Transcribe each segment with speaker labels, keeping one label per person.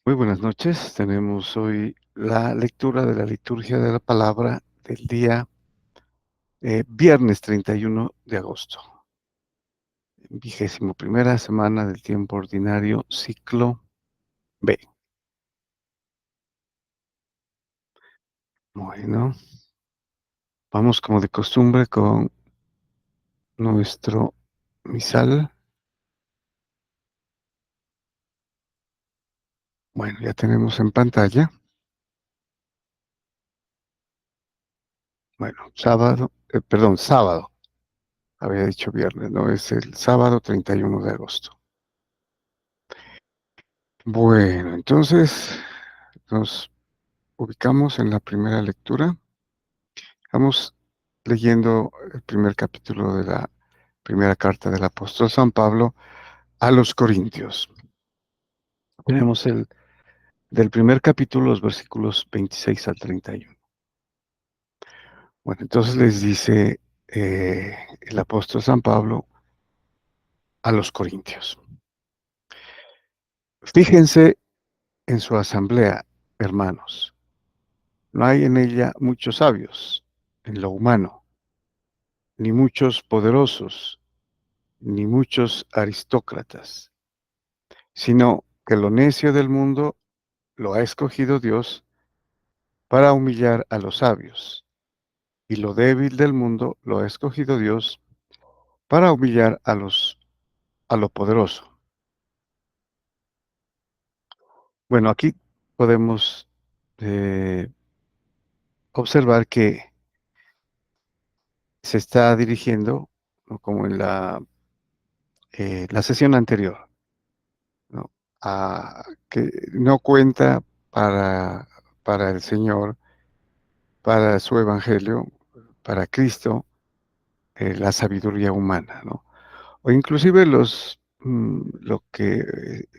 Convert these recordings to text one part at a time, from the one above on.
Speaker 1: Muy buenas noches. Tenemos hoy la lectura de la liturgia de la palabra del día viernes 31 de agosto, 21ª semana del tiempo ordinario, ciclo B. Bueno, vamos como de costumbre con nuestro misal. Bueno, ya tenemos en pantalla. Bueno, sábado. Había dicho viernes, no, es el sábado 31 de agosto. Bueno, entonces nos ubicamos en la primera lectura. Estamos leyendo el primer capítulo de la primera carta del apóstol San Pablo a los Corintios. Tenemos del primer capítulo los versículos 26 al 31. Bueno, entonces les dice el apóstol San Pablo a los Corintios. Fíjense en su asamblea, hermanos. No hay en ella muchos sabios en lo humano, ni muchos poderosos, ni muchos aristócratas, sino que lo necio del mundo lo ha escogido Dios para humillar a los sabios, y lo débil del mundo lo ha escogido Dios para humillar a lo poderoso. Bueno, aquí podemos observar que se está dirigiendo, ¿no?, como en la sesión anterior, ¿no?, a que no cuenta para el Señor, para su evangelio, para Cristo, la sabiduría humana, ¿no? O inclusive lo que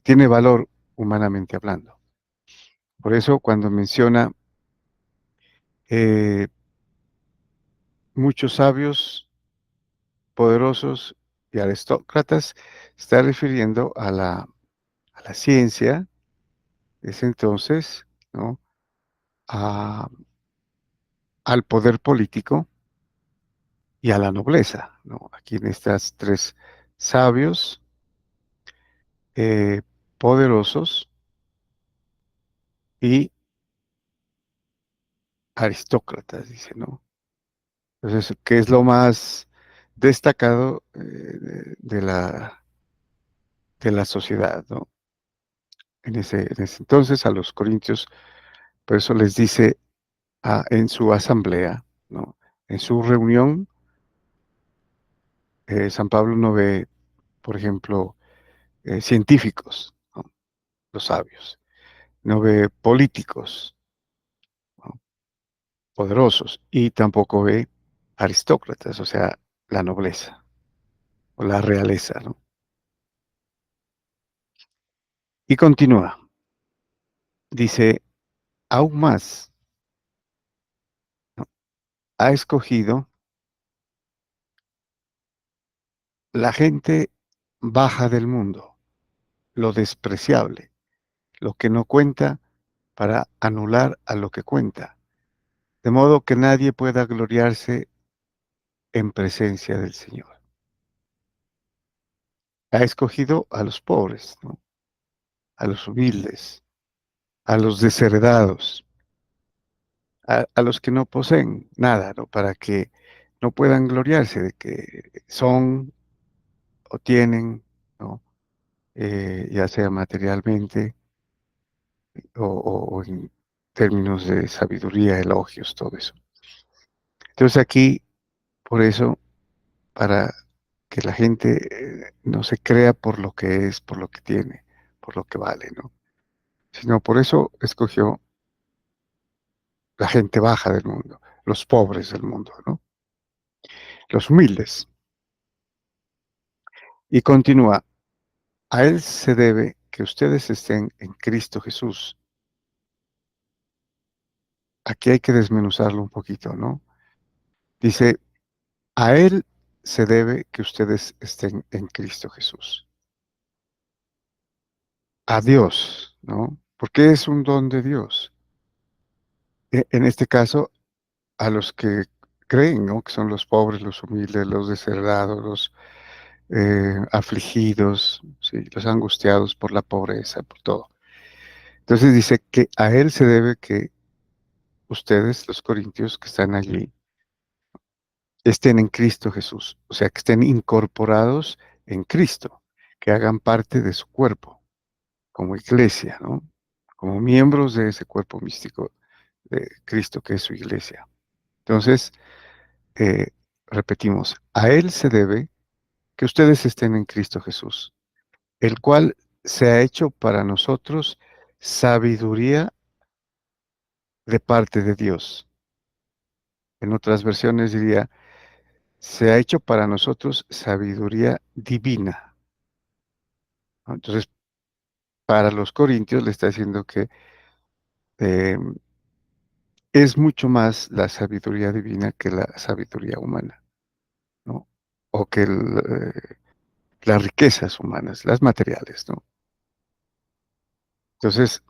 Speaker 1: tiene valor humanamente hablando. Por eso cuando menciona eh, muchos sabios, poderosos y aristócratas, está refiriendo a la ciencia de ese entonces, ¿no? A- al poder político y a la nobleza, ¿no? Aquí en estas tres: sabios, eh, poderosos y aristócratas, dice, ¿no? Entonces, ¿qué es lo más destacado de la sociedad, ¿no? En ese entonces a los corintios, por eso les dice en su asamblea, ¿no? En su reunión, San Pablo no ve, por ejemplo, científicos, ¿no?, los sabios, no ve políticos, ¿no?, poderosos, y tampoco ve aristócratas, o sea, la nobleza o la realeza, ¿no? Y continúa, dice, aún más, ¿no?, ha escogido la gente baja del mundo, lo despreciable, lo que no cuenta, para anular a lo que cuenta, de modo que nadie pueda gloriarse en presencia del Señor. Ha escogido a los pobres, ¿no?, a los humildes, a los desheredados, a los que no poseen nada, ¿no?, para que no puedan gloriarse de que son o tienen, ¿no?, ya sea materialmente o en términos de sabiduría, elogios, todo eso. Entonces aquí, por eso, para que la gente no se crea por lo que es, por lo que tiene, por lo que vale, ¿no? Sino por eso escogió la gente baja del mundo, los pobres del mundo, ¿no? Los humildes. Y continúa, a él se debe que ustedes estén en Cristo Jesús. Aquí hay que desmenuzarlo un poquito, ¿no? Dice, a él se debe que ustedes estén en Cristo Jesús. A Dios. ¿no? Porque es un don de Dios. En este caso, a los que creen, ¿no? Que son los pobres, los humildes, los desterrados, los afligidos, ¿sí? Los angustiados por la pobreza, por todo. Entonces dice que a él se debe que ustedes, los corintios que están allí, estén en Cristo Jesús, o sea, que estén incorporados en Cristo, que hagan parte de su cuerpo, como iglesia, ¿no? Como miembros de ese cuerpo místico de Cristo, que es su iglesia. Entonces, eh, repetimos, a Él se debe que ustedes estén en Cristo Jesús, el cual se ha hecho para nosotros sabiduría de parte de Dios. En otras versiones diría, se ha hecho para nosotros sabiduría divina, ¿no? Entonces, para los corintios le está diciendo que eh, es mucho más la sabiduría divina que la sabiduría humana, ¿no? O que las riquezas humanas, las materiales, ¿no? Entonces,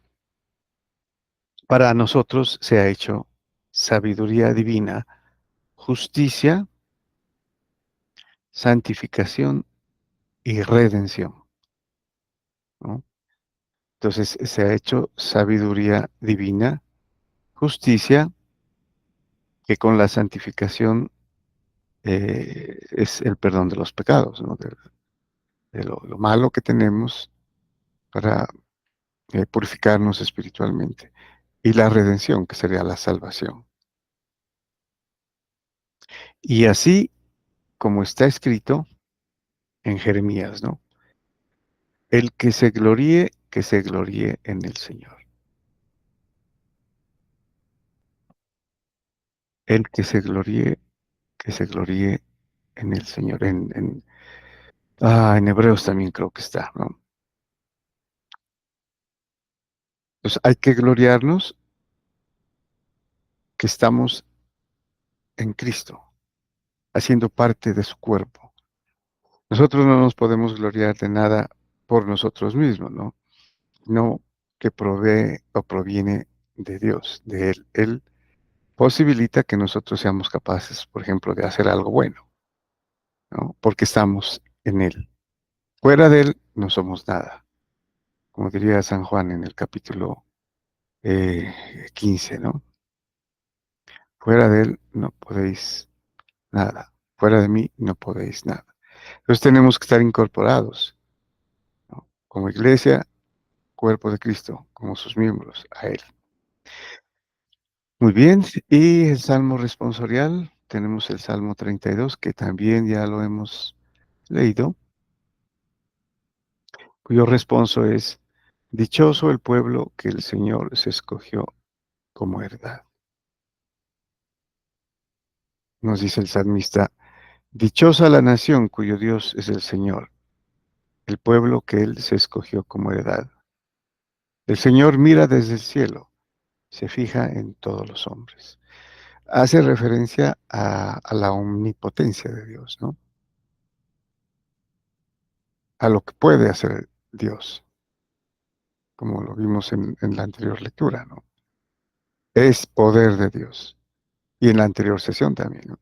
Speaker 1: para nosotros se ha hecho sabiduría divina, justicia, santificación y redención, ¿no? Entonces, se ha hecho sabiduría divina, justicia, que con la santificación es el perdón de los pecados, ¿no? De lo malo que tenemos para purificarnos espiritualmente. Y la redención, que sería la salvación. Y así como está escrito en Jeremías, ¿no? El que se gloríe en el Señor. El que se gloríe en el Señor. En Hebreos también creo que está, ¿no? Entonces hay que gloriarnos que estamos en Cristo, haciendo parte de su cuerpo. Nosotros no nos podemos gloriar de nada por nosotros mismos, ¿no? No, que provee o proviene de Dios, de Él. Él posibilita que nosotros seamos capaces, por ejemplo, de hacer algo bueno, ¿no? Porque estamos en Él. Fuera de Él no somos nada, como diría San Juan en el capítulo 15, ¿no? Fuera de Él no podéis nada. Fuera de mí no podéis nada. Entonces tenemos que estar incorporados, ¿no? Como iglesia, cuerpo de Cristo, como sus miembros, a Él. Muy bien, y el salmo responsorial, tenemos el Salmo 32, que también ya lo hemos leído, cuyo responso es, dichoso el pueblo que el Señor se escogió como heredad. Nos dice el salmista, dichosa la nación cuyo Dios es el Señor, el pueblo que Él se escogió como heredad. El Señor mira desde el cielo, se fija en todos los hombres. Hace referencia a la omnipotencia de Dios, ¿no? A lo que puede hacer Dios, como lo vimos en la anterior lectura, ¿no? Es poder de Dios. Y en la anterior sesión también, ¿no?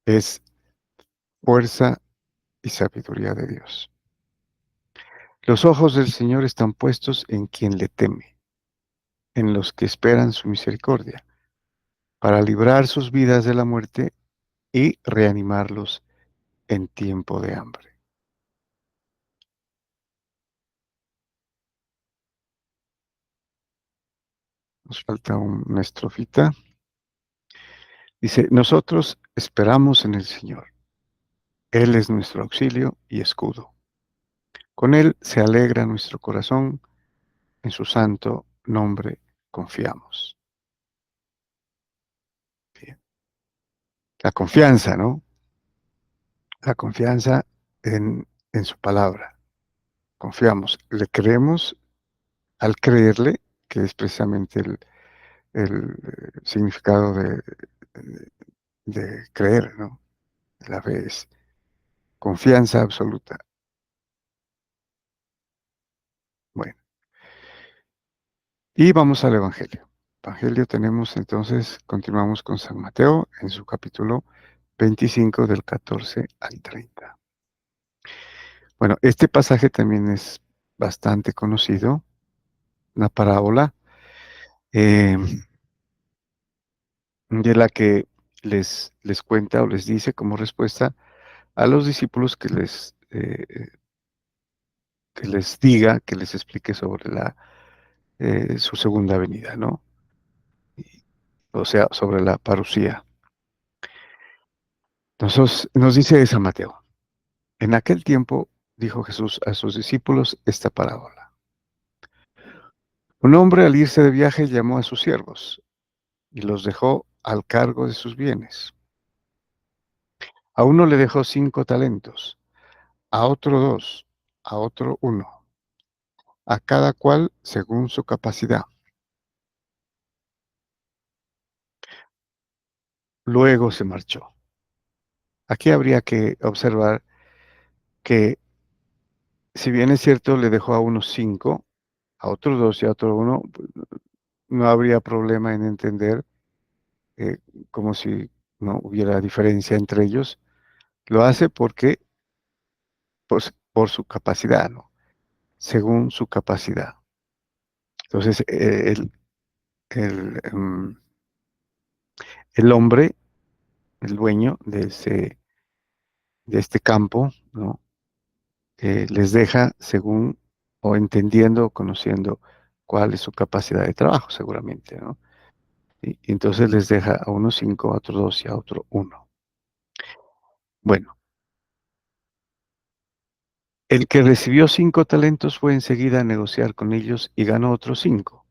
Speaker 1: Es fuerza y sabiduría de Dios. Los ojos del Señor están puestos en quien le teme, en los que esperan su misericordia, para librar sus vidas de la muerte y reanimarlos en tiempo de hambre. Nos falta una estrofita. Dice, nosotros esperamos en el Señor. Él es nuestro auxilio y escudo. Con Él se alegra nuestro corazón, en su santo nombre confiamos. Bien. La confianza, ¿no? La confianza en su palabra. Confiamos, le creemos al creerle, que es precisamente el significado de creer, ¿no? La fe es confianza absoluta. Bueno. Y vamos al Evangelio. Evangelio tenemos entonces, continuamos con San Mateo en su capítulo 25 del 14 al 30. Bueno, este pasaje también es bastante conocido, una parábola eh, de la que les cuenta o les dice como respuesta a los discípulos que les diga, que les explique sobre su segunda venida, ¿no? Y- O sea, sobre la parucía. Entonces, nos dice San Mateo, en aquel tiempo dijo Jesús a sus discípulos esta parábola. Un hombre al irse de viaje llamó a sus siervos y los dejó al cargo de sus bienes. A uno le dejó 5 talentos, a otro 2, a otro 1, a cada cual según su capacidad. Luego se marchó. Aquí habría que observar que, si bien es cierto, le dejó a unos 5, a otros 2 y a otro 1, pues, no habría problema en entender eh, como si no hubiera diferencia entre ellos. Lo hace porque, pues, por su capacidad, ¿no? Según su capacidad. Entonces, el hombre, el dueño de este campo, ¿no? Les deja según o entendiendo o conociendo cuál es su capacidad de trabajo, seguramente, ¿no? Y entonces les deja a unos 5, a otros 2 y a otro 1. Bueno, el que recibió 5 talentos fue enseguida a negociar con ellos y ganó otros 5.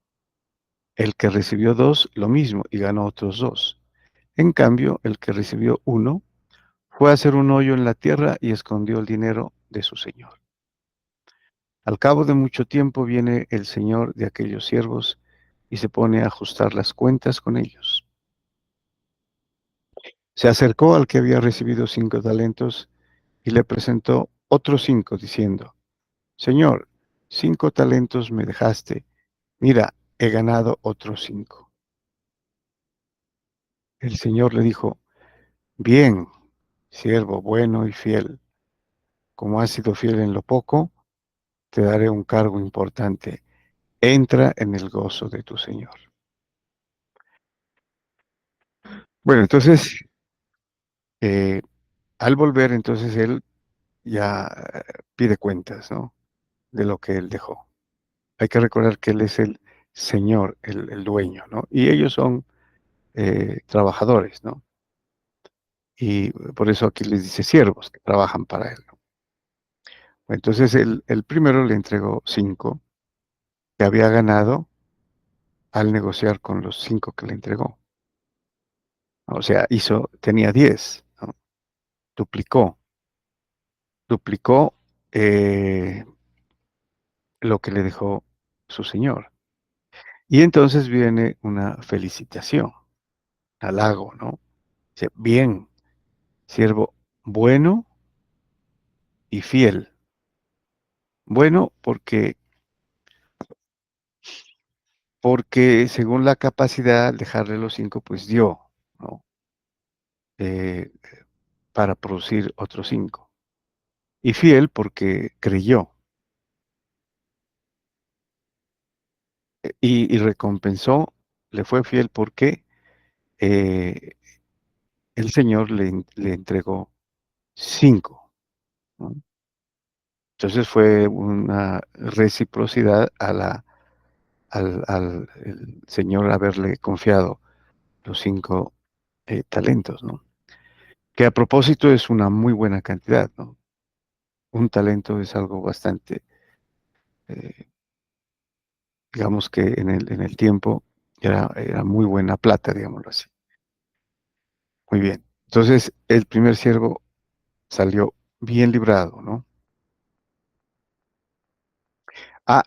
Speaker 1: El que recibió 2, lo mismo, y ganó otros 2. En cambio, el que recibió 1, fue a hacer un hoyo en la tierra y escondió el dinero de su señor. Al cabo de mucho tiempo viene el señor de aquellos siervos y se pone a ajustar las cuentas con ellos. Se acercó al que había recibido 5 talentos y le presentó otros 5, diciendo, Señor, 5 talentos me dejaste, mira, he ganado otros 5. El señor le dijo, bien, siervo bueno y fiel, como has sido fiel en lo poco, te daré un cargo importante. Entra en el gozo de tu señor. Bueno, entonces, eh, al volver, entonces él ya pide cuentas, ¿no? De lo que él dejó. Hay que recordar que él es el señor, el dueño, ¿no? Y ellos son trabajadores, ¿no? Y por eso aquí les dice siervos que trabajan para él, ¿no? Entonces el primero le entregó 5 que había ganado al negociar con los 5 que le entregó. O sea, tenía 10, ¿no? Duplicó, duplicó lo que le dejó su señor. Y entonces viene una felicitación, halago, ¿no? Dice, bien, siervo bueno y fiel. Bueno, porque según la capacidad, al dejarle los 5, pues dio, ¿no? Eh, para producir otros 5. Y fiel porque creyó y recompensó, le fue fiel porque eh, el Señor le entregó 5, ¿no? Entonces fue una reciprocidad al el Señor haberle confiado los 5 talentos, ¿no? Que a propósito es una muy buena cantidad, ¿no? Un talento es algo bastante, eh, digamos que en el tiempo era muy buena plata, digámoslo así. Muy bien. Entonces, el primer siervo salió bien librado, ¿no?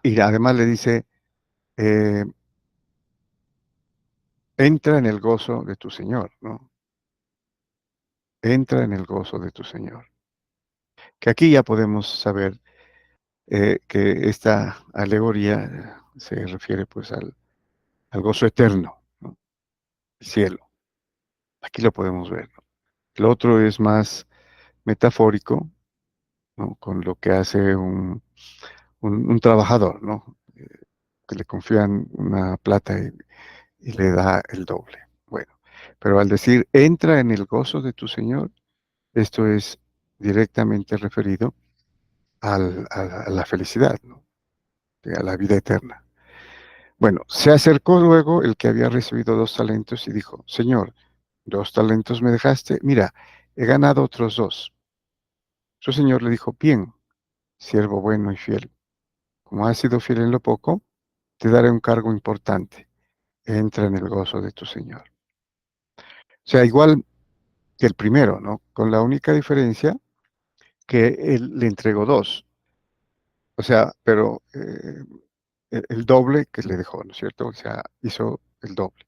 Speaker 1: Y además le dice, eh, entra en el gozo de tu Señor, ¿no? Entra en el gozo de tu Señor. Que aquí ya podemos saber que esta alegoría se refiere pues al gozo eterno, ¿no? El cielo. Aquí lo podemos ver, ¿no? El otro es más metafórico, ¿no? Con lo que hace un trabajador, ¿no? Que le confían una plata y le da el doble. Bueno, pero al decir, entra en el gozo de tu Señor, esto es directamente referido a la felicidad, ¿no? A la vida eterna. Bueno, se acercó luego el que había recibido 2 talentos y dijo, Señor, 2 talentos me dejaste, mira, he ganado otros 2. Su señor le dijo, bien, siervo bueno y fiel, como has sido fiel en lo poco, te daré un cargo importante. Entra en el gozo de tu señor. O sea, igual que el primero, ¿no? Con la única diferencia que él le entregó 2. O sea, pero el doble que le dejó, ¿no es cierto? O sea, hizo el doble.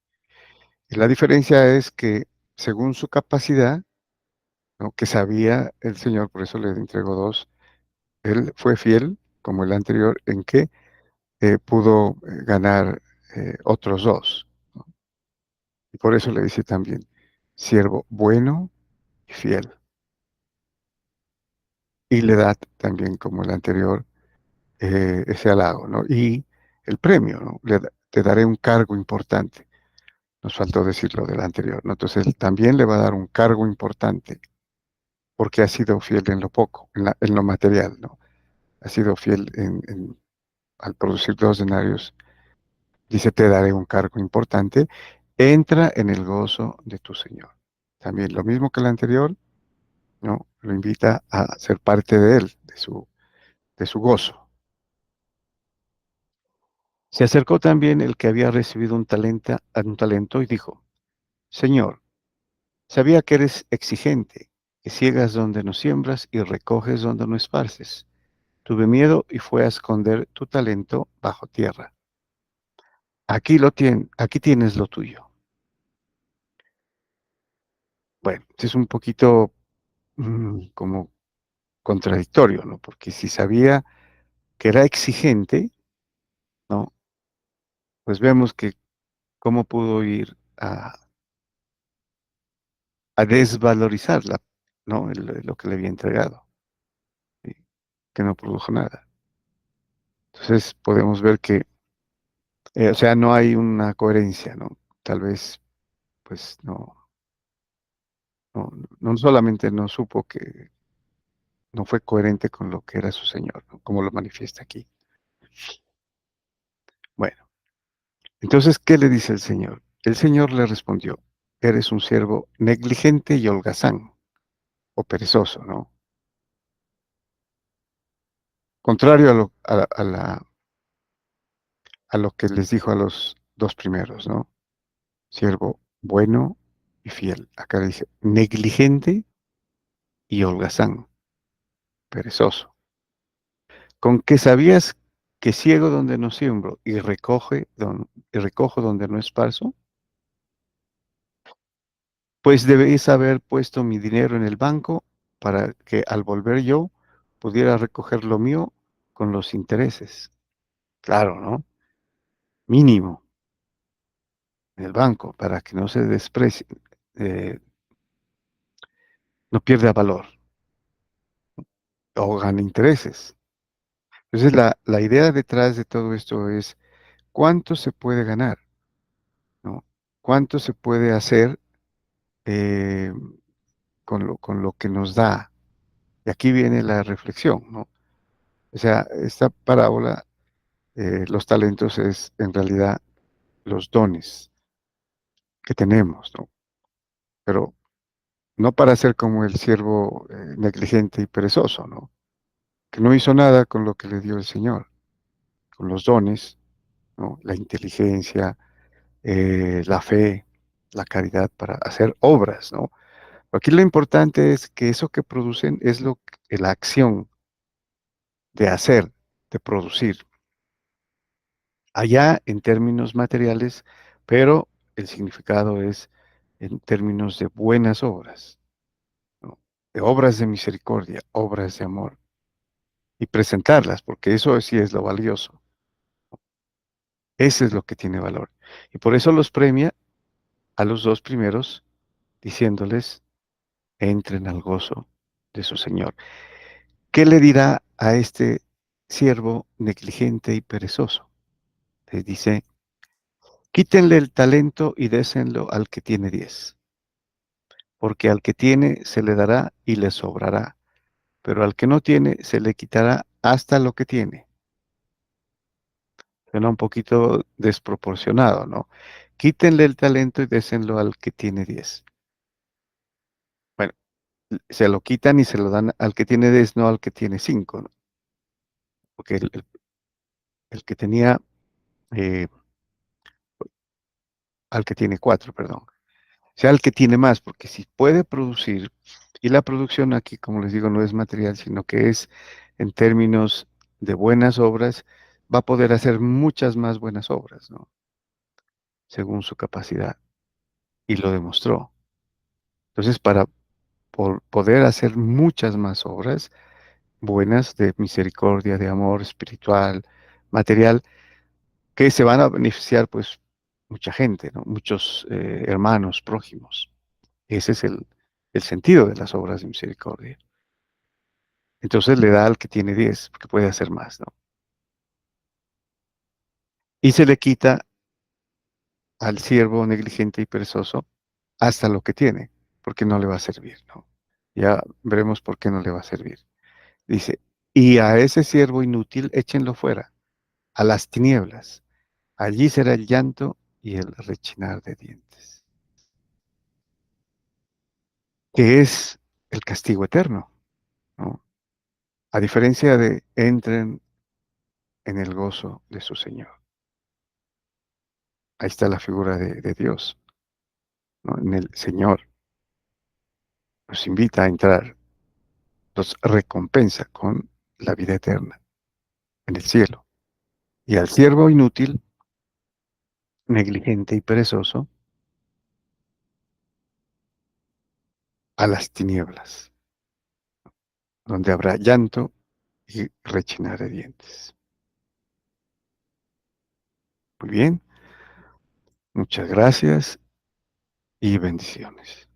Speaker 1: Y la diferencia es que según su capacidad, ¿no? Que sabía el Señor, por eso le entregó 2. Él fue fiel, como el anterior, en que pudo ganar otros 2, ¿no? Y por eso le dice también, siervo bueno y fiel. Y le da también, como el anterior, ese halago, ¿no? Y el premio, ¿no? Te daré un cargo importante. Nos faltó decir lo del anterior, ¿no? Entonces, él también le va a dar un cargo importante porque ha sido fiel en lo poco, en lo material, ¿no? Ha sido fiel al producir 2 denarios. Dice, te daré un cargo importante. Entra en el gozo de tu Señor. También lo mismo que el anterior, ¿no? Lo invita a ser parte de él, de su gozo. Se acercó también el que había recibido un talento y dijo, Señor, sabía que eres exigente, que ciegas donde no siembras y recoges donde no esparces. Tuve miedo y fue a esconder tu talento bajo tierra. Aquí tienes lo tuyo. Bueno, es un poquito como contradictorio, ¿no? Porque si sabía que era exigente, ¿no? Pues vemos que cómo pudo ir a desvalorizar ¿no? Lo que le había entregado, ¿sí? Que no produjo nada. Entonces podemos ver que, o sea, no hay una coherencia, ¿no? Tal vez, pues no, no solamente no supo que no fue coherente con lo que era su Señor, ¿no? Como lo manifiesta aquí. Bueno, entonces, ¿qué le dice el Señor? El Señor le respondió, eres un siervo negligente y holgazán, o perezoso, ¿no? Contrario a lo que les dijo a los 2 primeros, ¿no? Siervo bueno y fiel. Acá le dice negligente y holgazán, perezoso. Con que sabías que ciego donde no siembro y recojo donde no esparzo, pues debéis haber puesto mi dinero en el banco para que al volver yo pudiera recoger lo mío con los intereses. Claro, ¿no? Mínimo en el banco para que no se desprecie, eh, no pierda valor o gane intereses. Entonces, la idea detrás de todo esto es cuánto se puede ganar, ¿no? Cuánto se puede hacer eh, con lo que nos da. Y aquí viene la reflexión, ¿no? O sea, esta parábola, los talentos es en realidad los dones que tenemos, ¿no? Pero no para ser como el siervo negligente y perezoso, ¿no? Que no hizo nada con lo que le dio el Señor, con los dones, ¿no? La inteligencia, la fe, la caridad para hacer obras, ¿no? Aquí lo importante es que eso que producen es la acción de hacer, de producir. Allá en términos materiales, pero el significado es en términos de buenas obras, ¿no? De obras de misericordia, obras de amor, y presentarlas, porque eso sí es lo valioso. Ese es lo que tiene valor. Y por eso los premia a los 2 primeros, diciéndoles: "Entren al gozo de su señor". ¿Qué le dirá a este siervo negligente y perezoso? Les dice: "Quítenle el talento y désenlo al que tiene 10, porque al que tiene se le dará y le sobrará, pero al que no tiene se le quitará hasta lo que tiene". Suena un poquito desproporcionado, ¿no? Quítenle el talento y désenlo al que tiene 10. Bueno, se lo quitan y se lo dan al que tiene 10, no al que tiene 5, ¿no? Porque el que tenía, eh, al que tiene 4, perdón. Sea el que tiene más, porque si puede producir, y la producción aquí, como les digo, no es material, sino que es en términos de buenas obras, va a poder hacer muchas más buenas obras, ¿no? Según su capacidad, y lo demostró. Entonces, para poder hacer muchas más obras buenas de misericordia, de amor espiritual, material, que se van a beneficiar, pues, mucha gente, ¿no? Muchos hermanos prójimos. Ese es el sentido de las obras de misericordia. Entonces le da al que tiene 10 porque puede hacer más, ¿no? Y se le quita al siervo negligente y perezoso hasta lo que tiene, porque no le va a servir, ¿no? Ya veremos por qué no le va a servir. Dice: "Y a ese siervo inútil échenlo fuera, a las tinieblas. Allí será el llanto y el rechinar de dientes", que es el castigo eterno, ¿no? A diferencia de entren en el gozo de su Señor. Ahí está la figura de Dios, ¿no? En el Señor nos invita a entrar, nos recompensa con la vida eterna en el cielo. Y al siervo inútil, negligente y perezoso, a las tinieblas, donde habrá llanto y rechinar de dientes. Muy bien, muchas gracias y bendiciones.